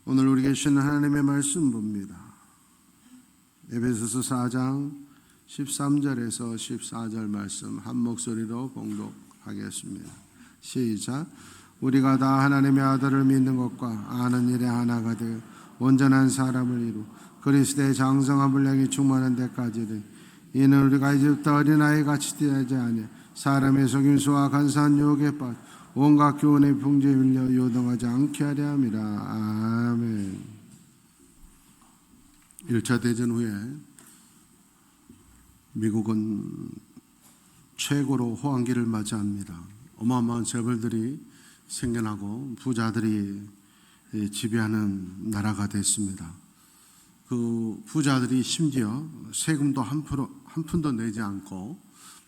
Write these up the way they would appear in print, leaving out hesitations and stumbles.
오늘 우리에게 주시는 하나님의 말씀 봅니다. 에베소서 4장 13절에서 14절 말씀 한 목소리로 봉독하겠습니다. 시작. 우리가 다 하나님의 아들을 믿는 것과 아는 일에 하나가 되어 온전한 사람을 이루 그리스도의 장성한 분량이 충만한 데까지 이는 우리가 이제부터 어린아이 같이 되지 아니하 사람의 속임수와 간사한 유혹에 빠져 온갖 교훈의 풍조에 밀려 요동하지 않게 하려 함이라. 아멘. 1차 대전 후에 미국은 최고로 호황기를 맞이합니다. 어마어마한 재벌들이 생겨나고 부자들이 지배하는 나라가 됐습니다. 그 부자들이 심지어 세금도 한 푼도 내지 않고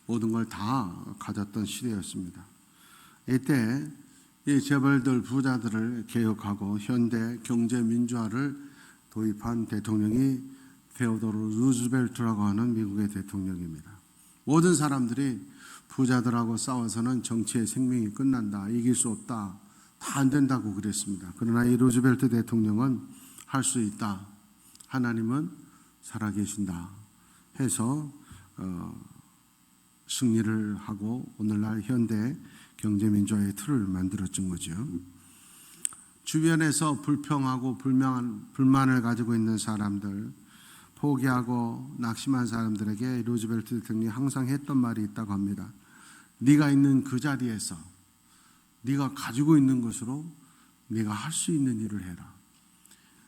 모든 걸 다 가졌던 시대였습니다. 이때 이 재벌들 부자들을 개혁하고 현대 경제 민주화를 도입한 대통령이 테오도르 루즈벨트라고 하는 미국의 대통령입니다. 모든 사람들이 부자들하고 싸워서는 정치의 생명이 끝난다, 이길 수 없다, 다 안 된다고 그랬습니다. 그러나 이 루즈벨트 대통령은 할 수 있다, 하나님은 살아계신다 해서 승리를 하고 오늘날 현대 경제민주화의 틀을 만들어준 거죠. 주변에서 불평하고 불만을 가지고 있는 사람들, 포기하고 낙심한 사람들에게 루즈벨트 대통령이 항상 했던 말이 있다고 합니다. 네가 있는 그 자리에서 네가 가지고 있는 것으로 네가 할 수 있는 일을 해라.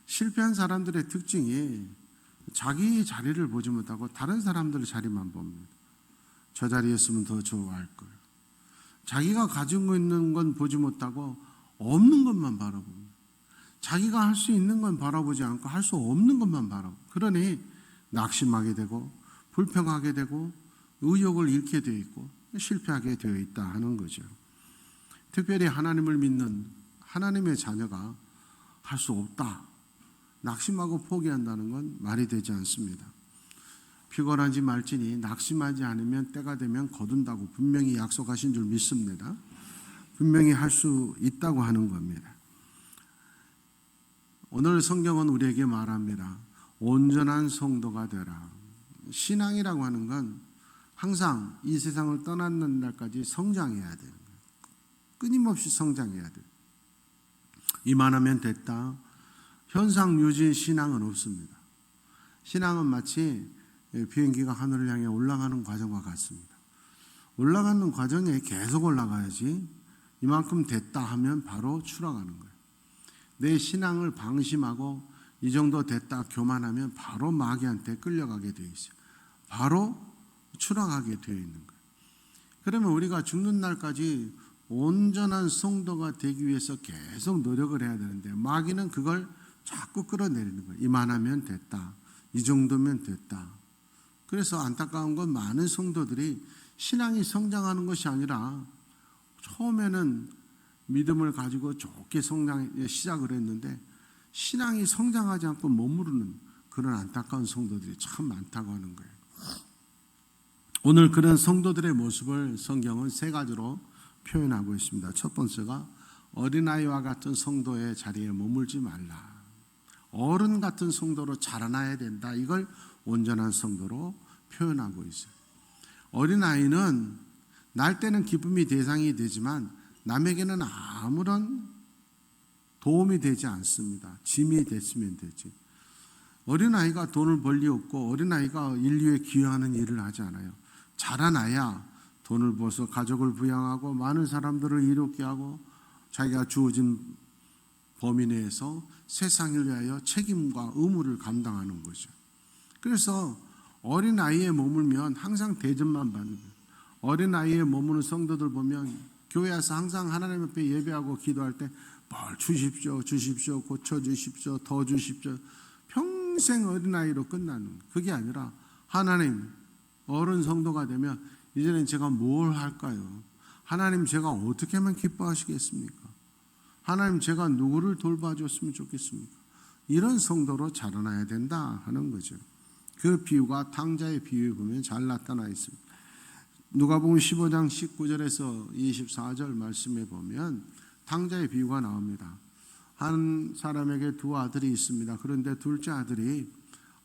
실패한 사람들의 특징이 자기 자리를 보지 못하고 다른 사람들의 자리만 봅니다. 저 자리에 있으면 더 좋아할 걸. 자기가 가지고 있는 건 보지 못하고 없는 것만 바라봅니다. 자기가 할 수 있는 건 바라보지 않고 할 수 없는 것만 바라보고, 그러니 낙심하게 되고 불평하게 되고 의욕을 잃게 되어 있고 실패하게 되어 있다 하는 거죠. 특별히 하나님을 믿는 하나님의 자녀가 할 수 없다, 낙심하고 포기한다는 건 말이 되지 않습니다. 피곤한지 말지니 낙심하지 않으면 때가 되면 거둔다고 분명히 약속하신 줄 믿습니다. 분명히 할 수 있다고 하는 겁니다. 오늘 성경은 우리에게 말합니다. 온전한 성도가 되라. 신앙이라고 하는 건 항상 이 세상을 떠나는 날까지 성장해야 돼요. 끊임없이 성장해야 돼요. 이만하면 됐다, 현상 유지 신앙은 없습니다. 신앙은 마치 비행기가 하늘을 향해 올라가는 과정과 같습니다. 올라가는 과정에 계속 올라가야지 이만큼 됐다 하면 바로 추락하는 거예요. 내 신앙을 방심하고 이 정도 됐다 교만하면 바로 마귀한테 끌려가게 되어 있어요. 바로 추락하게 되어 있는 거예요. 그러면 우리가 죽는 날까지 온전한 성도가 되기 위해서 계속 노력을 해야 되는데 마귀는 그걸 자꾸 끌어내리는 거예요. 이만하면 됐다, 이 정도면 됐다. 그래서 안타까운 건 많은 성도들이 신앙이 성장하는 것이 아니라 처음에는 믿음을 가지고 좋게 시작을 했는데 신앙이 성장하지 않고 머무르는 그런 안타까운 성도들이 참 많다고 하는 거예요. 오늘 그런 성도들의 모습을 성경은 세 가지로 표현하고 있습니다. 첫 번째가 어린아이와 같은 성도의 자리에 머물지 말라. 어른 같은 성도로 자라나야 된다. 이걸 온전한 성도로 표현하고 있어요. 어린아이는 날 때는 기쁨이 대상이 되지만 남에게는 아무런 도움이 되지 않습니다. 짐이 됐으면 되지. 어린아이가 돈을 벌 리 없고 어린아이가 인류에 기여하는 일을 하지 않아요. 자라나야 돈을 벌어서 가족을 부양하고 많은 사람들을 이롭게 하고 자기가 주어진 범위 내에서 세상을 위하여 책임과 의무를 감당하는 거죠. 그래서 어린아이에 머물면 항상 대접만 받는 거예요. 어린아이에 머무는 성도들 보면 교회에서 항상 하나님 앞에 예배하고 기도할 때 뭘 주십시오, 주십시오, 고쳐주십시오, 더 주십시오. 평생 어린아이로 끝나는 거예요. 그게 아니라 하나님, 어른 성도가 되면 이제는 제가 뭘 할까요? 하나님, 제가 어떻게 하면 기뻐하시겠습니까? 하나님, 제가 누구를 돌봐줬으면 좋겠습니까? 이런 성도로 자라나야 된다 하는 거죠. 그 비유가 탕자의 비유에 보면 잘 나타나 있습니다. 누가복음 15장 19절에서 24절 말씀에 보면 탕자의 비유가 나옵니다. 한 사람에게 두 아들이 있습니다. 그런데 둘째 아들이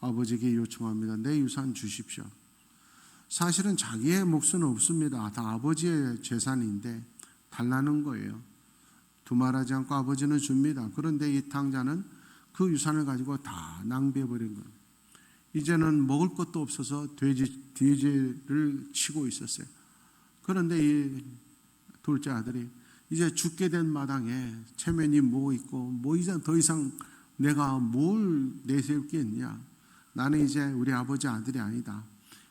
아버지에게 요청합니다. 내 유산 주십시오. 사실은 자기의 몫은 없습니다. 다 아버지의 재산인데 달라는 거예요. 두말하지 않고 아버지는 줍니다. 그런데 이 탕자는 그 유산을 가지고 다 낭비해버린 거예요. 이제는 먹을 것도 없어서 돼지를 치고 있었어요. 그런데 이 둘째 아들이 이제 죽게 된 마당에 체면이 뭐 있고 뭐 이제 더 이상 내가 뭘 내세울 게 있냐. 나는 이제 우리 아버지 아들이 아니다.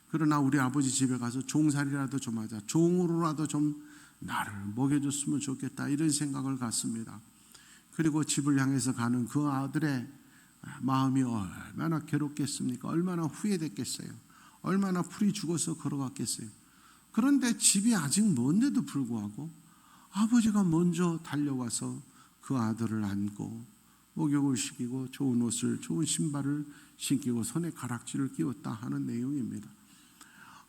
그러나 우리 아버지 집에 가서 종살이라도 좀 하자. 종으로라도 좀 나를 먹여줬으면 좋겠다. 이런 생각을 갖습니다. 그리고 집을 향해서 가는 그 아들의 마음이 얼마나 괴롭겠습니까? 얼마나 후회됐겠어요? 얼마나 풀이 죽어서 걸어갔겠어요? 그런데 집이 아직 먼데도 불구하고 아버지가 먼저 달려와서 그 아들을 안고 목욕을 시키고 좋은 옷을, 좋은 신발을 신기고 손에 가락지를 끼웠다 하는 내용입니다.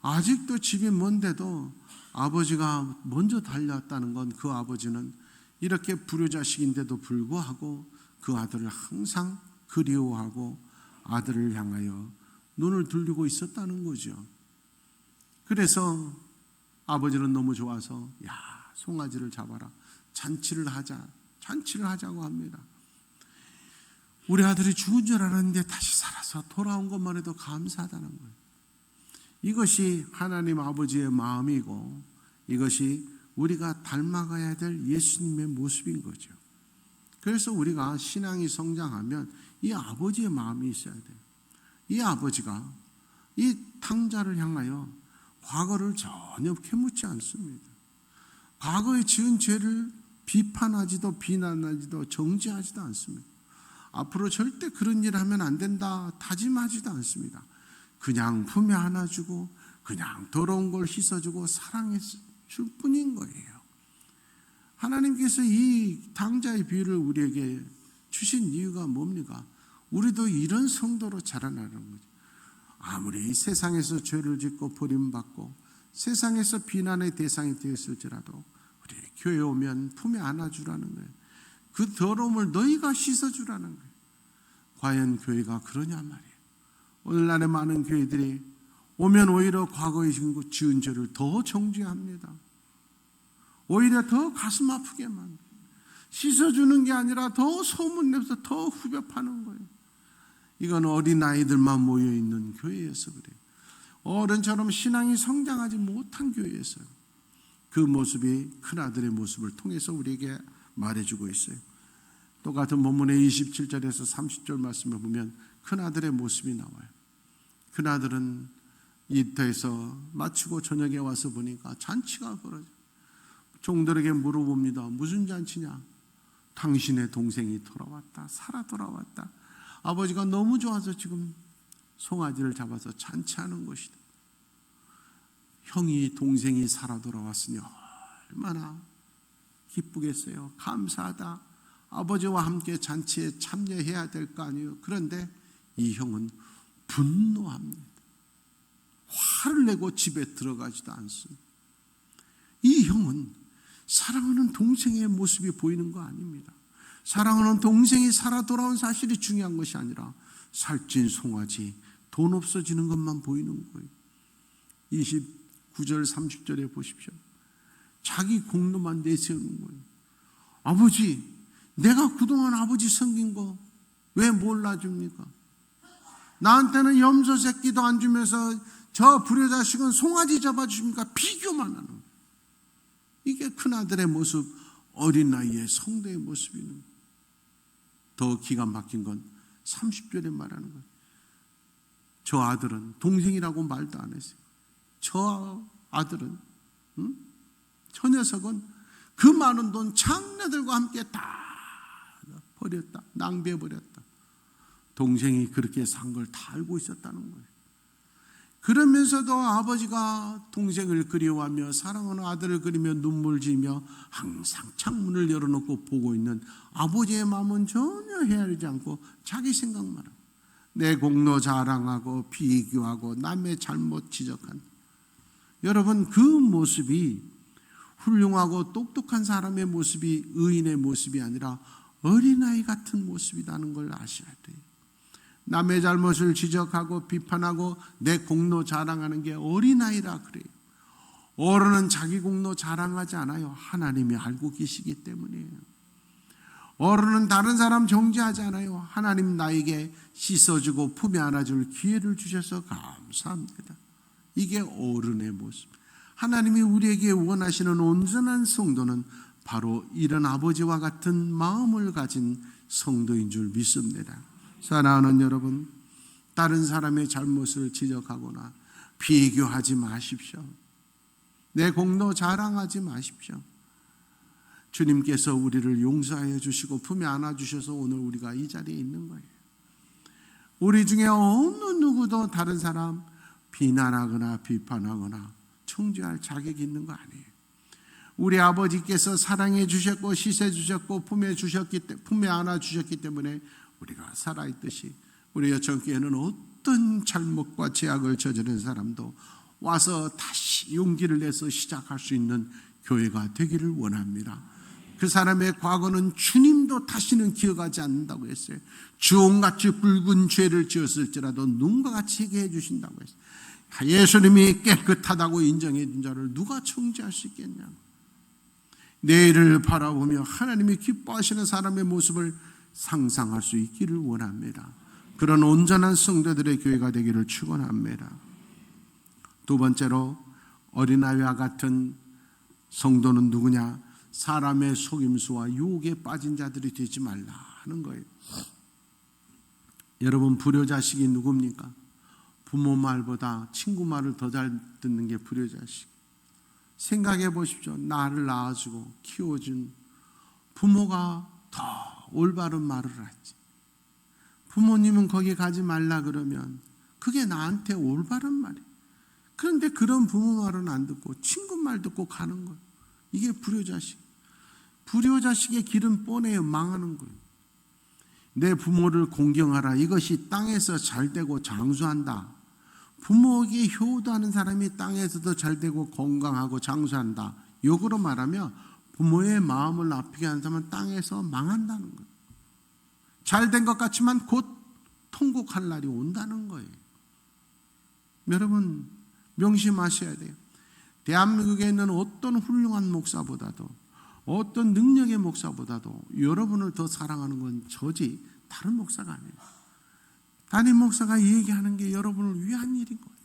아직도 집이 먼데도 아버지가 먼저 달려왔다는 건 그 아버지는 이렇게 불효자식인데도 불구하고 그 아들을 항상 그리워하고 아들을 향하여 눈을 돌리고 있었다는 거죠. 그래서 아버지는 너무 좋아서 송아지를 잡아라. 잔치를 하자고 합니다. 우리 아들이 죽은 줄 알았는데 다시 살아서 돌아온 것만 해도 감사하다는 거예요. 이것이 하나님 아버지의 마음이고 이것이 우리가 닮아가야 될 예수님의 모습인 거죠. 그래서 우리가 신앙이 성장하면 이 아버지의 마음이 있어야 돼요. 이 아버지가 이 탕자를 향하여 과거를 전혀 캐묻지 않습니다. 과거에 지은 죄를 비판하지도 비난하지도 정죄하지도 않습니다. 앞으로 절대 그런 일을 하면 안 된다 다짐하지도 않습니다. 그냥 품에 안아주고 그냥 더러운 걸 씻어주고 사랑해 줄 뿐인 거예요. 하나님께서 이 탕자의 비유를 우리에게 주신 이유가 뭡니까? 우리도 이런 성도로 자라나는 거죠. 아무리 세상에서 죄를 짓고 버림받고 세상에서 비난의 대상이 되었을지라도 우리 교회에 오면 품에 안아주라는 거예요. 그 더러움을 너희가 씻어주라는 거예요. 과연 교회가 그러냐 말이에요. 오늘날의 많은 교회들이 오면 오히려 과거에 지은 죄를 더 정죄합니다. 오히려 더 가슴 아프게 만들어요. 씻어주는 게 아니라 더 소문내서 더 후벼 파는 거예요. 이건 어린아이들만 모여있는 교회에서 그래요. 어른처럼 신앙이 성장하지 못한 교회에서요. 그 모습이 큰아들의 모습을 통해서 우리에게 말해주고 있어요. 똑같은 본문의 27절에서 30절 말씀을 보면 큰아들의 모습이 나와요. 큰아들은 일터에서 마치고 저녁에 와서 보니까 잔치가 벌어져요. 종들에게 물어봅니다. 무슨 잔치냐? 당신의 동생이 돌아왔다. 살아 돌아왔다. 아버지가 너무 좋아서 지금 송아지를 잡아서 잔치하는 것이다. 형이 동생이 살아 돌아왔으니 얼마나 기쁘겠어요. 감사하다. 아버지와 함께 잔치에 참여해야 될 거 아니에요. 그런데 이 형은 분노합니다. 화를 내고 집에 들어가지도 않습니다. 이 형은 사랑하는 동생의 모습이 보이는 거 아닙니다. 사랑하는 동생이 살아 돌아온 사실이 중요한 것이 아니라 살찐 송아지, 돈 없어지는 것만 보이는 거예요. 29절 30절에 보십시오. 자기 공로만 내세우는 거예요. 아버지, 내가 그동안 아버지 섬긴 거 왜 몰라줍니까? 나한테는 염소 새끼도 안 주면서 저 불효자식은 송아지 잡아주십니까? 비교만 하는 거예요. 이게 큰아들의 모습, 어린 나이의 성도의 모습이는 거예요. 더 기가 막힌 건 30절에 말하는 거예요. 저 아들은 동생이라고 말도 안 했어요. 저 아들은 저 녀석은 그 많은 돈 장녀들과 함께 다 버렸다. 낭비해버렸다. 동생이 그렇게 산 걸 다 알고 있었다는 거예요. 그러면서도 아버지가 동생을 그리워하며 사랑하는 아들을 그리며 눈물 지으며 항상 창문을 열어놓고 보고 있는 아버지의 마음은 전혀 헤아리지 않고 자기 생각만 하고 내 공로 자랑하고 비교하고 남의 잘못 지적한, 여러분 그 모습이 훌륭하고 똑똑한 사람의 모습이 의인의 모습이 아니라 어린아이 같은 모습이라는 걸 아셔야 돼요. 남의 잘못을 지적하고 비판하고 내 공로 자랑하는 게 어린아이라 그래요. 어른은 자기 공로 자랑하지 않아요. 하나님이 알고 계시기 때문이에요. 어른은 다른 사람 정죄하지 않아요. 하나님 나에게 씻어주고 품에 안아줄 기회를 주셔서 감사합니다. 이게 어른의 모습. 하나님이 우리에게 원하시는 온전한 성도는 바로 이런 아버지와 같은 마음을 가진 성도인 줄 믿습니다. 사랑하는 여러분, 다른 사람의 잘못을 지적하거나 비교하지 마십시오. 내 공로 자랑하지 마십시오. 주님께서 우리를 용서해 주시고 품에 안아주셔서 오늘 우리가 이 자리에 있는 거예요. 우리 중에 어느 누구도 다른 사람 비난하거나 비판하거나 청지할 자격이 있는 거 아니에요. 우리 아버지께서 사랑해 주셨고 씻어 주셨고 품에 안아 주셨기 때문에 우리가 살아있듯이 우리 여천교회는 어떤 잘못과 죄악을 저지른 사람도 와서 다시 용기를 내서 시작할 수 있는 교회가 되기를 원합니다. 그 사람의 과거는 주님도 다시는 기억하지 않는다고 했어요. 주홍같이 붉은 죄를 지었을지라도 눈과 같이 회개해 주신다고 했어요. 예수님이 깨끗하다고 인정해 준 자를 누가 청지할 수 있겠냐. 내일을 바라보며 하나님이 기뻐하시는 사람의 모습을 상상할 수 있기를 원합니다. 그런 온전한 성도들의 교회가 되기를 축원합니다. 두 번째로 어린아이와 같은 성도는 누구냐? 사람의 속임수와 유혹에 빠진 자들이 되지 말라 하는 거예요. 여러분, 불효자식이 누굽니까? 부모 말보다 친구 말을 더 잘 듣는 게 불효자식. 생각해 보십시오. 나를 낳아주고 키워준 부모가 더 올바른 말을 하지. 부모님은 거기 가지 말라 그러면 그게 나한테 올바른 말이에요. 그런데 그런 부모 말은 안 듣고 친구 말 듣고 가는 거예요. 이게 불효자식. 불효자식의 길은 뻔해요. 망하는 거예요. 내 부모를 공경하라. 이것이 땅에서 잘되고 장수한다. 부모에게 효도하는 사람이 땅에서도 잘되고 건강하고 장수한다. 역으로 말하면 부모의 마음을 아프게 하는 사람은 땅에서 망한다는 거예요. 잘된 것 같지만 곧 통곡할 날이 온다는 거예요. 여러분, 명심하셔야 돼요. 대한민국에 있는 어떤 훌륭한 목사보다도, 어떤 능력의 목사보다도 여러분을 더 사랑하는 건 저지 다른 목사가 아니에요. 담임 목사가 얘기하는 게 여러분을 위한 일인 거예요.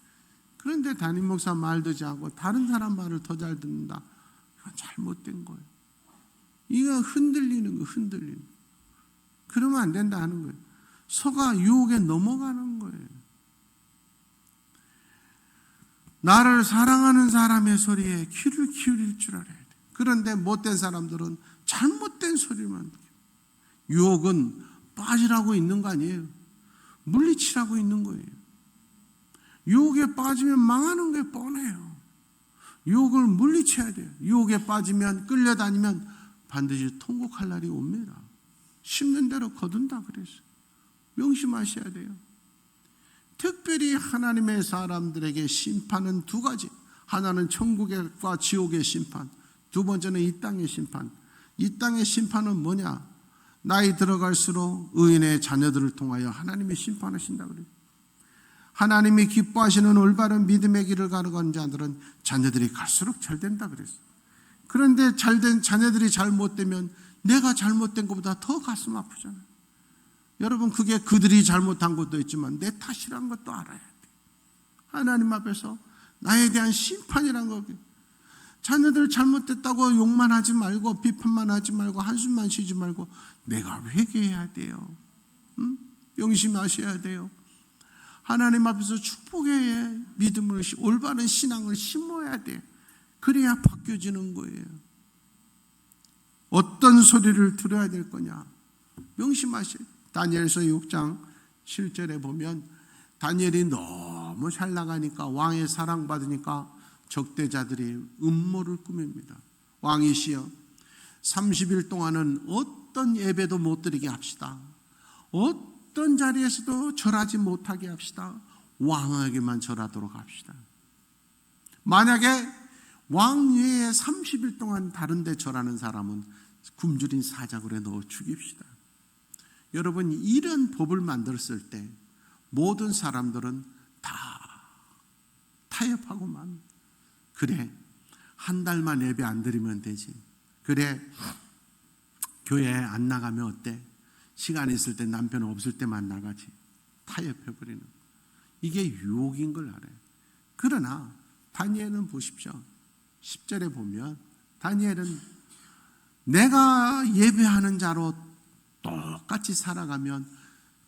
그런데 담임 목사 말 듣지 않고 다른 사람 말을 더 잘 듣는다. 이건 잘못된 거예요. 이거 흔들리는 거, 흔들리는 거. 그러면 안 된다 하는 거예요. 서가 유혹에 넘어가는 거예요. 나를 사랑하는 사람의 소리에 귀를 기울일 줄 알아야 돼. 그런데 못된 사람들은 잘못된 소리만 들어요. 유혹은 빠지라고 있는 거 아니에요. 물리치라고 있는 거예요. 유혹에 빠지면 망하는 게 뻔해요. 유혹을 물리쳐야 돼요. 유혹에 빠지면 끌려다니면 반드시 통곡할 날이 옵니다. 심는 대로 거둔다 그랬어요. 명심하셔야 돼요. 특별히 하나님의 사람들에게 심판은 두 가지. 하나는 천국과 지옥의 심판, 두 번째는 이 땅의 심판. 이 땅의 심판은 뭐냐? 나이 들어갈수록 의인의 자녀들을 통하여 하나님이 심판하신다 그래요. 하나님이 기뻐하시는 올바른 믿음의 길을 가는 자들은 자녀들이 갈수록 잘 된다 그랬어요. 그런데 잘된 자녀들이 잘못되면 내가 잘못된 것보다 더 가슴 아프잖아요. 여러분, 그게 그들이 잘못한 것도 있지만 내 탓이란 것도 알아야 돼. 하나님 앞에서 나에 대한 심판이란 거. 자녀들 잘못됐다고 욕만 하지 말고 비판만 하지 말고 한숨만 쉬지 말고 내가 회개해야 돼요. 명심하셔야 돼요. 하나님 앞에서 축복의 믿음을, 올바른 신앙을 심어야 돼. 그래야 바뀌어지는 거예요. 어떤 소리를 들어야 될 거냐? 명심하셔야 돼요. 다니엘서 6장 7절에 보면 다니엘이 너무 잘 나가니까, 왕의 사랑받으니까 적대자들이 음모를 꾸밉니다. 왕이시여, 30일 동안은 어떤 예배도 못 드리게 합시다. 어떤 자리에서도 절하지 못하게 합시다. 왕에게만 절하도록 합시다. 만약에 왕 외에 30일 동안 다른 데 절하는 사람은 굶주린 사자굴에 넣어 죽입시다. 여러분, 이런 법을 만들었을 때 모든 사람들은 다 타협하고만, 그래 한 달만 예배 안 드리면 되지, 그래 교회 안 나가면 어때, 시간 있을 때 남편 없을 때만 나가지, 타협해버리는, 이게 유혹인 걸 알아요. 그러나 다니엘은 보십시오. 10절에 보면 다니엘은 내가 예배하는 자로 똑같이 살아가면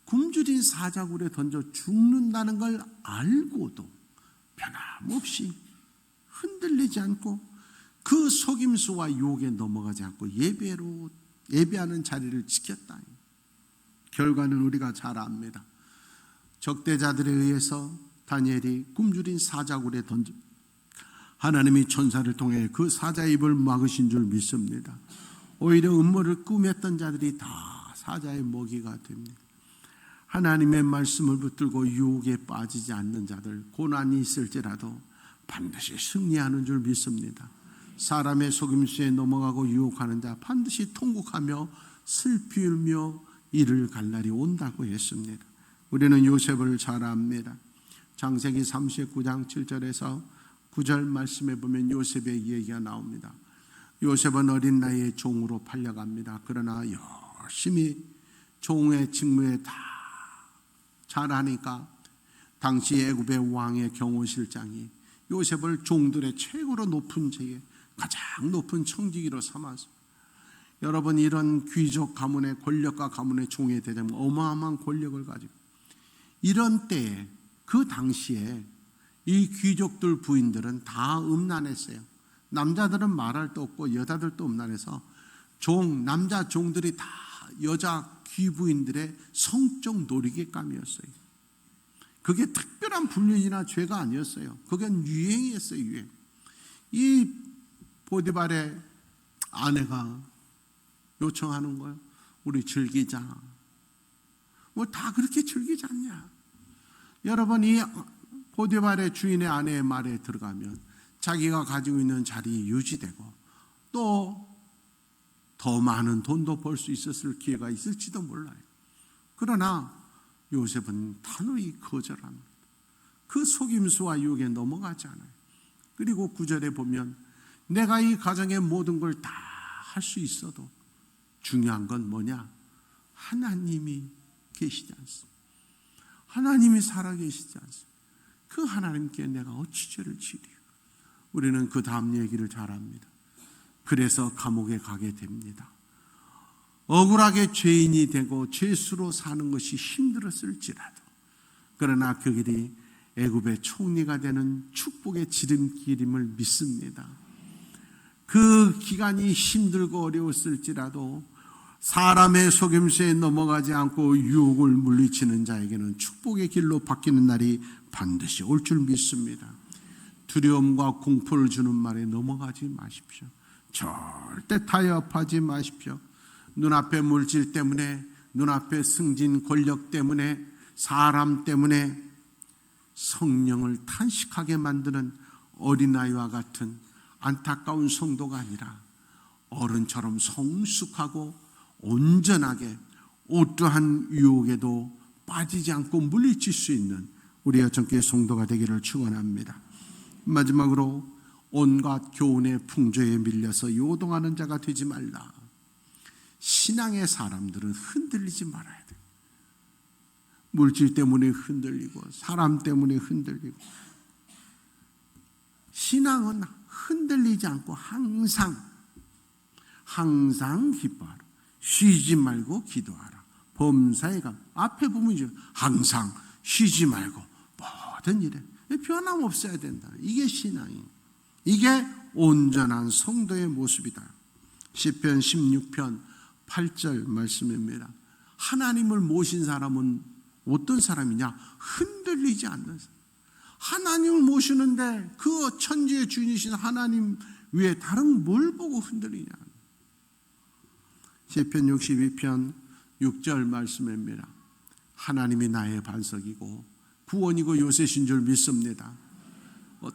굶주린 사자굴에 던져 죽는다는 걸 알고도 변함없이 흔들리지 않고 그 속임수와 유혹에 넘어가지 않고 예배하는 자리를 지켰다. 결과는 우리가 잘 압니다. 적대자들에 의해서 다니엘이 굶주린 사자굴에 던져 하나님이 천사를 통해 그 사자의 입을 막으신 줄 믿습니다. 오히려 음모를 꾸몄던 자들이 다 사자의 먹이가 됩니다. 하나님의 말씀을 붙들고 유혹에 빠지지 않는 자들, 고난이 있을지라도 반드시 승리하는 줄 믿습니다. 사람의 속임수에 넘어가고 유혹하는 자 반드시 통곡하며 슬피 울며 이를 갈 날이 온다고 했습니다. 우리는 요셉을 잘 압니다. 창세기 39장 7절에서 9절 말씀에 보면 요셉의 얘기가 나옵니다. 요셉은 어린 나이에 종으로 팔려갑니다. 그러나 열심히 종의 직무에 다 잘하니까 당시 애굽의 왕의 경호실장이 요셉을 종들의 최고로 높은 직에 가장 높은 청지기로 삼아서, 여러분, 이런 귀족 가문의 권력과 가문의 종이 되자면 어마어마한 권력을 가지고, 이런 때에 그 당시에 이 귀족들 부인들은 다 음란했어요. 남자들은 말할 데 없고 여자들도 음란해서 남자 종들이 다 여자 귀부인들의 성적 놀이개감이었어요. 그게 특별한 불륜이나 죄가 아니었어요. 그건 유행이었어요, 유행. 이 보디발의 아내가 요청하는 거예요. 우리 즐기자. 뭐 다 그렇게 즐기지 않냐. 여러분, 이 보디발의 주인의 아내의 말에 들어가면 자기가 가지고 있는 자리 유지되고 또 더 많은 돈도 벌 수 있었을 기회가 있을지도 몰라요. 그러나 요셉은 단호히 거절합니다. 그 속임수와 유혹에 넘어가지 않아요. 그리고 9절에 보면 내가 이 가정의 모든 걸 다 할 수 있어도 중요한 건 뭐냐? 하나님이 계시지 않습니다. 하나님이 살아계시지 않습니다. 그 하나님께 내가 어찌 죄를 지으리요. 우리는 그 다음 얘기를 잘 합니다. 그래서 감옥에 가게 됩니다. 억울하게 죄인이 되고 죄수로 사는 것이 힘들었을지라도, 그러나 그 길이 애굽의 총리가 되는 축복의 지름길임을 믿습니다. 그 기간이 힘들고 어려웠을지라도 사람의 속임수에 넘어가지 않고 유혹을 물리치는 자에게는 축복의 길로 바뀌는 날이 반드시 올 줄 믿습니다. 두려움과 공포를 주는 말에 넘어가지 마십시오. 절대 타협하지 마십시오. 눈앞의 물질 때문에, 눈앞의 승진 권력 때문에, 사람 때문에 성령을 탄식하게 만드는 어린아이와 같은 안타까운 성도가 아니라 어른처럼 성숙하고 온전하게 어떠한 유혹에도 빠지지 않고 물리칠 수 있는 우리 여천교회 성도가 되기를 축원합니다. 마지막으로 온갖 교훈의 풍조에 밀려서 요동하는 자가 되지 말라. 신앙의 사람들은 흔들리지 말아야 돼. 물질 때문에 흔들리고 사람 때문에 흔들리고, 신앙은 흔들리지 않고 항상 기뻐하라. 쉬지 말고 기도하라. 범사에 감. 앞에 보면 항상 쉬지 말고 모든 일에 변함없어야 된다. 이게 신앙이에요. 이게 온전한 성도의 모습이다. 시편 16편 8절 말씀입니다. 하나님을 모신 사람은 어떤 사람이냐? 흔들리지 않는 사람. 하나님을 모시는데 그 천지의 주인이신 하나님 외에 다른 뭘 보고 흔들리냐? 시편 62편 6절 말씀입니다. 하나님이 나의 반석이고 구원이고 요새신 줄 믿습니다.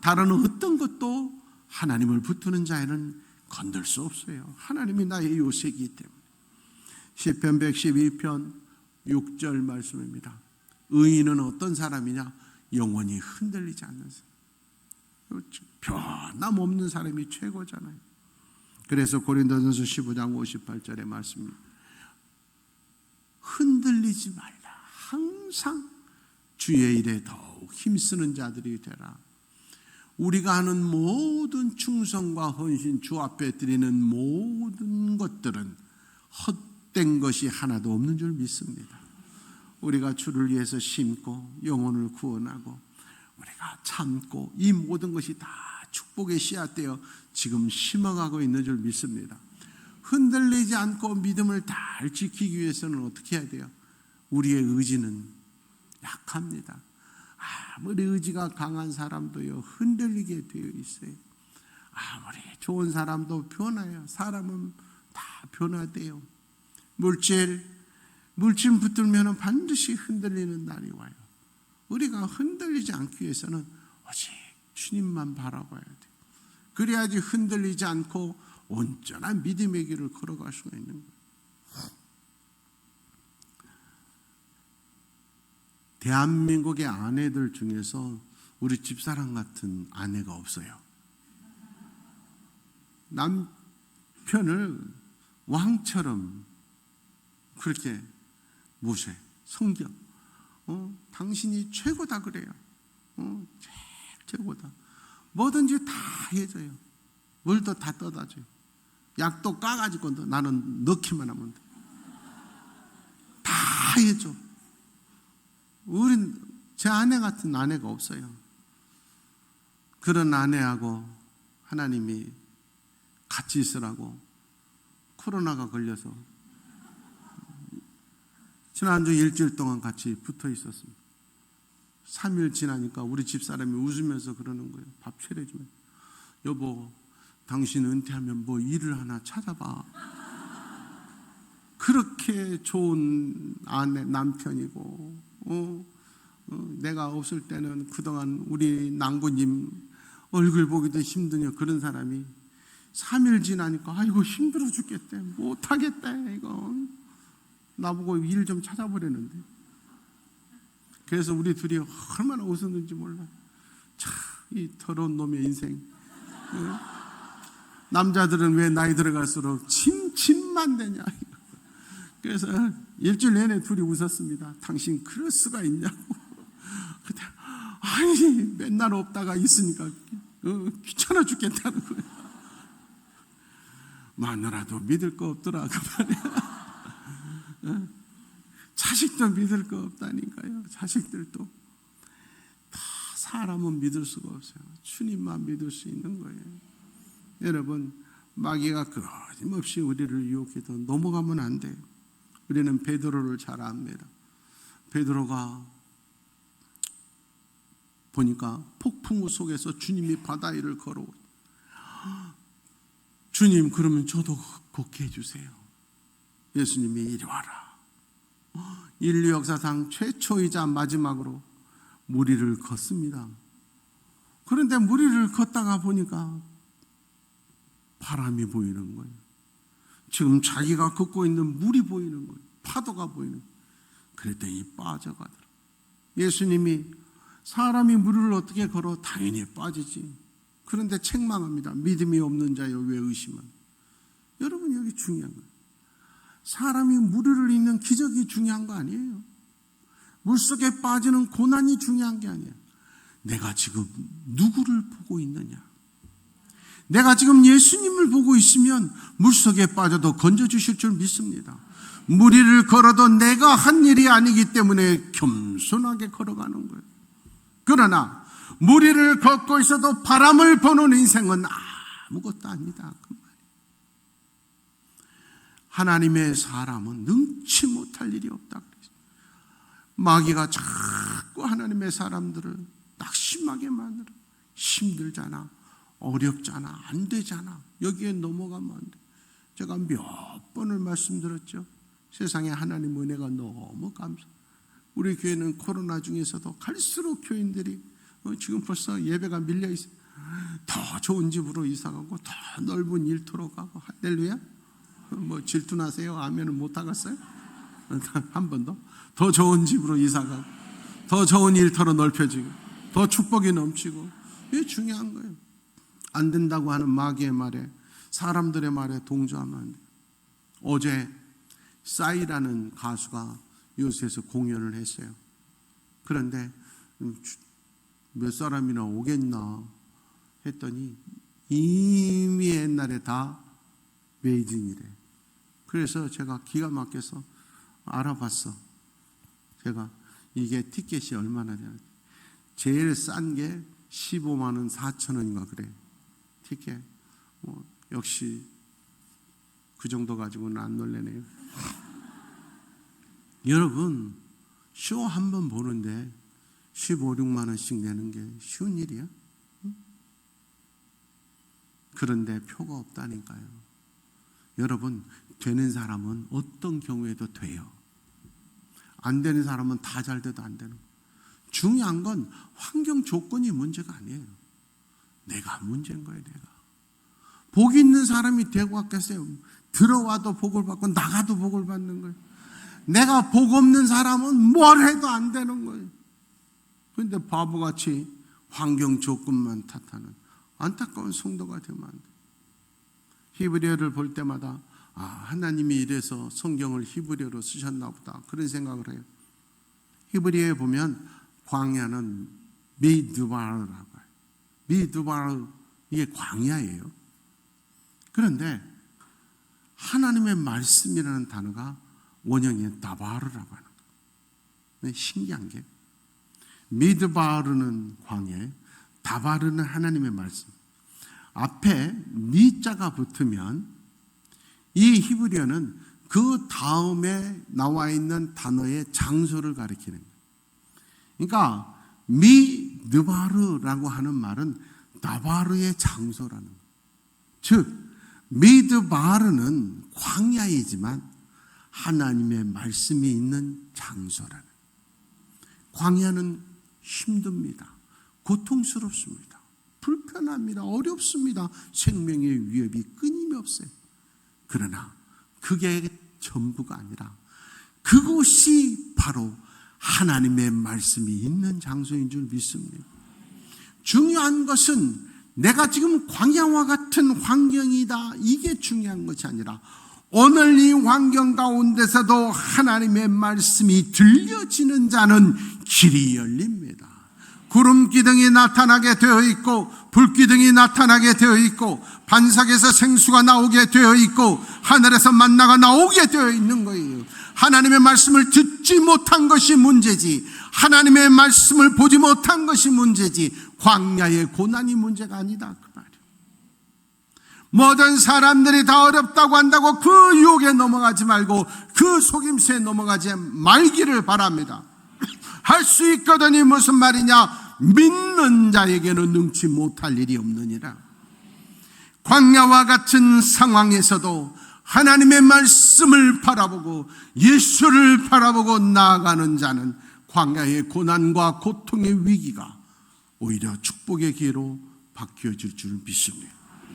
다른 어떤 것도 하나님을 붙드는 자에는 건들 수 없어요. 하나님이 나의 요새이기 때문에. 시편 112편 6절 말씀입니다. 의인은 어떤 사람이냐? 영원히 흔들리지 않는 사람. 변함없는 사람이 최고잖아요. 그래서 고린도전서 15장 58절의 말씀입니다. 흔들리지 말라. 항상 주의 일에 더욱 힘쓰는 자들이 되라. 우리가 하는 모든 충성과 헌신, 주 앞에 드리는 모든 것들은 헛된 것이 하나도 없는 줄 믿습니다. 우리가 주를 위해서 심고 영혼을 구원하고 우리가 참고 이 모든 것이 다 축복의 씨앗되어 지금 심어가고 있는 줄 믿습니다. 흔들리지 않고 믿음을 잘 지키기 위해서는 어떻게 해야 돼요? 우리의 의지는 약합니다. 아무리 의지가 강한 사람도요 흔들리게 되어 있어요. 아무리 좋은 사람도 변해요. 사람은 다 변화돼요. 물질 붙들면 반드시 흔들리는 날이 와요. 우리가 흔들리지 않기 위해서는 오직 주님만 바라봐야 돼요. 그래야지 흔들리지 않고 온전한 믿음의 길을 걸어갈 수가 있는 거예요. 대한민국의 아내들 중에서 우리 집사람 같은 아내가 없어요. 남편을 왕처럼 그렇게 모셔요. 성경. 당신이 최고다 그래요. 최고다. 뭐든지 다 해줘요. 물도 다 떠다줘요. 약도 까가지고 나는 넣기만 하면 돼. 다 해줘. 제 아내 같은 아내가 없어요. 그런 아내하고 하나님이 같이 있으라고 코로나가 걸려서 지난주 일주일 동안 같이 붙어 있었습니다. 3일 지나니까 우리 집사람이 웃으면서 그러는 거예요. 밥 차려주면. 여보, 당신 은퇴하면 뭐 일을 하나 찾아봐. 그렇게 좋은 아내, 남편이고 내가 없을 때는 그동안 우리 낭구님 얼굴 보기도 힘드냐 그런 사람이 3일 지나니까 아이고 힘들어 죽겠대. 못하겠대. 이거 나보고 일 좀 찾아보려는데. 그래서 우리 둘이 얼마나 웃었는지 몰라요. 참, 이 더러운 놈의 인생. 남자들은 왜 나이 들어갈수록 짐만 되냐. 그래서 일주일 내내 둘이 웃었습니다. 당신 그럴 수가 있냐고. 그때 아니 맨날 없다가 있으니까 귀찮아 죽겠다는 거예요. 마누라도 믿을 거 없더라 그 말이야. 자식도 믿을 거 없다니까요. 자식들도 다 사람은 믿을 수가 없어요. 주님만 믿을 수 있는 거예요. 여러분, 마귀가 끊임없이 우리를 유혹해도 넘어가면 안 돼요. 우리는 베드로를 잘 압니다. 베드로가 보니까 폭풍우 속에서 주님이 바다 위를 걸어오. 주님, 그러면 저도 걷게 해주세요. 예수님이 이리 와라. 인류 역사상 최초이자 마지막으로 무리를 걷습니다. 그런데 무리를 걷다가 보니까 바람이 보이는 거예요. 지금 자기가 걷고 있는 물이 보이는 거예요. 파도가 보이는 거예요. 그랬더니 빠져가더라. 예수님이 사람이 물을 어떻게 걸어? 당연히 빠지지. 그런데 책망합니다. 믿음이 없는 자여 왜 의심은? 여러분, 여기 중요한 거예요. 사람이 물을 잇는 기적이 중요한 거 아니에요. 물속에 빠지는 고난이 중요한 게 아니에요. 내가 지금 누구를 보고 있느냐? 내가 지금 예수님을 보고 있으면 물속에 빠져도 건져주실 줄 믿습니다. 무리를 걸어도 내가 한 일이 아니기 때문에 겸손하게 걸어가는 거예요. 그러나 무리를 걷고 있어도 바람을 보는 인생은 아무것도 아니다. 그 말이에요. 하나님의 사람은 능치 못할 일이 없다. 마귀가 자꾸 하나님의 사람들을 낙심하게 만들어. 힘들잖아. 어렵잖아. 안 되잖아. 여기에 넘어가면 안 돼. 제가 몇 번을 말씀드렸죠. 세상에 하나님 은혜가 너무 감사. 우리 교회는 코로나 중에서도 갈수록 교인들이 지금 벌써 예배가 밀려 있어요. 더 좋은 집으로 이사가고 더 넓은 일터로 가고. 할렐루야. 뭐 질투나세요? 아멘은 못 하겠어요? 한 번 더 좋은 집으로 이사가고, 더 좋은 일터로 넓혀지고, 더 축복이 넘치고. 이게 중요한 거예요. 안 된다고 하는 마귀의 말에, 사람들의 말에 동조하면 안 돼요. 어제 싸이라는 가수가 이곳에서 공연을 했어요. 그런데 몇 사람이나 오겠나 했더니 이미 옛날에 다 매진이래. 그래서 제가 기가 막혀서 알아봤어. 제가 이게 티켓이 얼마나 되나. 제일 싼 게 15만 원 4천 원인가 그래. 티켓. 역시 그 정도 가지고는 안 놀래네요. 여러분, 쇼 한 번 보는데 15, 16만 원씩 내는 게 쉬운 일이야? 그런데 표가 없다니까요. 여러분, 되는 사람은 어떤 경우에도 돼요. 안 되는 사람은 다 잘 돼도 안 되는 거예요. 중요한 건 환경 조건이 문제가 아니에요. 내가 문제인 거예요. 내가. 복 있는 사람이 되고 왔겠어요. 들어와도 복을 받고 나가도 복을 받는 거예요. 내가 복 없는 사람은 뭘 해도 안 되는 거예요. 그런데 바보같이 환경 조건만 탓하는 안타까운 성도가 되면 안 돼요. 히브리어를 볼 때마다 하나님이 이래서 성경을 히브리어로 쓰셨나 보다, 그런 생각을 해요. 히브리어에 보면 광야는 미드바르라고 해요. 미드바르, 이게 광야예요. 그런데 하나님의 말씀이라는 단어가 원형이 다바르라고 하는 거예요. 신기한 게 미드바르는 광야, 다바르는 하나님의 말씀. 앞에 미자가 붙으면 이 히브리어는 그 다음에 나와 있는 단어의 장소를 가리키는 거예요. 그러니까 미드바르라고 하는 말은 다바르의 장소라는 거예요. 즉 미드바르는 광야이지만 하나님의 말씀이 있는 장소라는 거예요. 광야는 힘듭니다. 고통스럽습니다. 불편합니다. 어렵습니다. 생명의 위협이 끊임이 없어요. 그러나 그게 전부가 아니라 그곳이 바로 하나님의 말씀이 있는 장소인 줄 믿습니다. 중요한 것은 내가 지금 광야와 같은 환경이다, 이게 중요한 것이 아니라 오늘 이 환경 가운데서도 하나님의 말씀이 들려지는 자는 길이 열립니다. 구름 기둥이 나타나게 되어 있고 불기둥이 나타나게 되어 있고 반석에서 생수가 나오게 되어 있고 하늘에서 만나가 나오게 되어 있는 거예요. 하나님의 말씀을 듣지 못한 것이 문제지, 하나님의 말씀을 보지 못한 것이 문제지, 광야의 고난이 문제가 아니다, 그 말이에요. 모든 사람들이 다 어렵다고 한다고 그 유혹에 넘어가지 말고 그 속임수에 넘어가지 말기를 바랍니다. 할 수 있거든이 무슨 말이냐? 믿는 자에게는 능치 못할 일이 없느니라. 광야와 같은 상황에서도 하나님의 말씀을 바라보고 예수를 바라보고 나아가는 자는 광야의 고난과 고통의 위기가 오히려 축복의 기회로 바뀌어질 줄 믿습니다.